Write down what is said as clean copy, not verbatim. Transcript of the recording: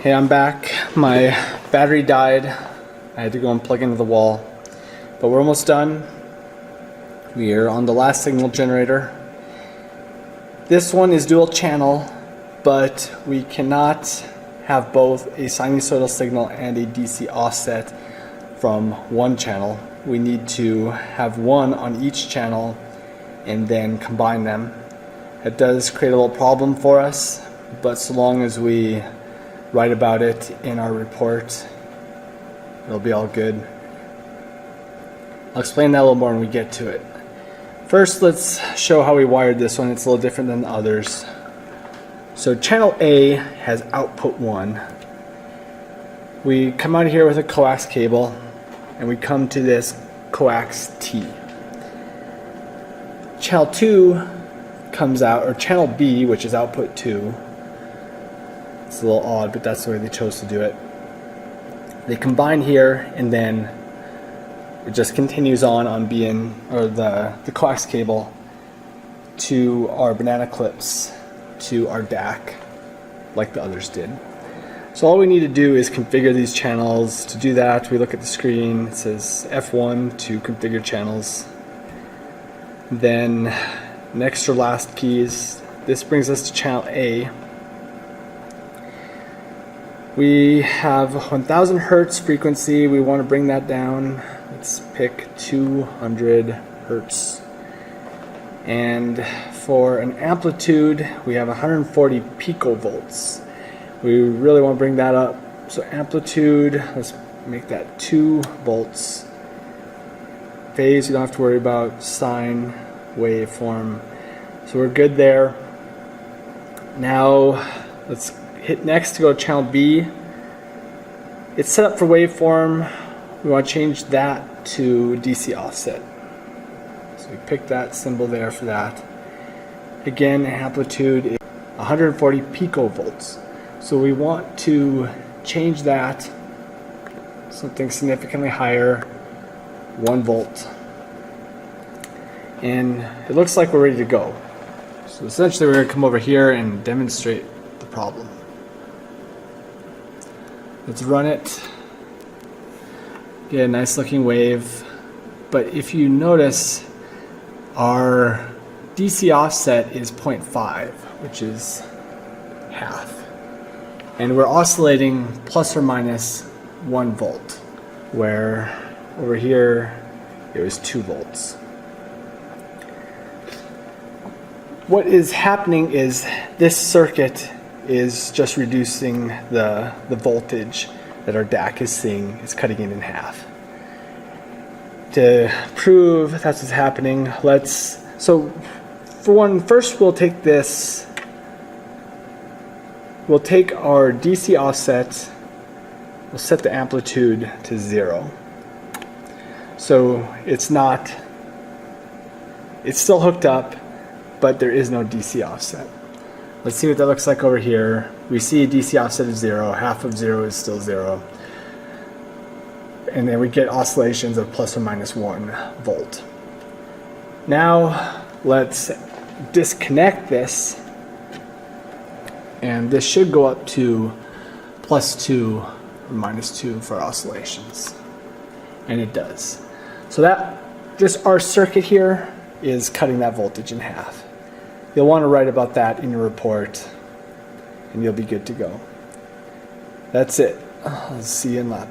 Hey, I'm back. My battery died. I had to go and plug into the wall. But we're almost done. We are on the last signal generator. This one is dual channel, but we cannot have both a sinusoidal signal and a DC offset from one channel. We need to have one on each channel and then combine them. It does create a little problem for us, but so long as we write about it in our report, it'll be all good. I'll explain that a little more when we get to it. First, let's show how we wired this one. It's a little different than the others. So channel A has output 1. We come out here with a coax cable and we come to this coax T. Channel 2 comes out, or channel B, which is output 2. It's a little odd, but that's the way they chose to do it. They combine here, and then it just continues on being, or the coax cable to our banana clips to our DAC, like the others did. So all we need to do is configure these channels. To do that, we look at the screen. It says F1 to configure channels. Then next or last keys. This brings us to channel A. We have 1000 hertz frequency. We want to bring that down. Let's pick 200 hertz. And for an amplitude, we have 140 picovolts. We really want to bring that up. So amplitude, let's make that 2 volts. Phase, you don't have to worry about. Sine, waveform. So we're good there. Now let's hit next to go to channel B. It's set up for waveform. We want to change that to DC offset. So we pick that symbol there for that. Again, amplitude is 140 picovolts. So we want to change that something significantly higher, 1 volt. And it looks like we're ready to go. So essentially we're going to come over here and demonstrate the problem. Let's run it. Get a nice looking wave. But if you notice, our DC offset is 0.5, which is half. And we're oscillating plus or minus 1 volt, where over here it was 2 volts. What is happening is this circuit is just reducing the voltage that our DAC is seeing. It's cutting it in half. To prove that's what's happening, first we'll take this, we'll take our DC offset, we'll set the amplitude to 0. So it's still hooked up, but there is no DC offset. Let's see what that looks like over here. We see a DC offset of 0, half of 0 is still 0. And then we get oscillations of plus or minus 1 volt. Now let's disconnect this, and this should go up to +2 or -2 for oscillations. And it does. So our circuit here is cutting that voltage in half. You'll want to write about that in your report, and you'll be good to go. That's it. I'll see you in lab.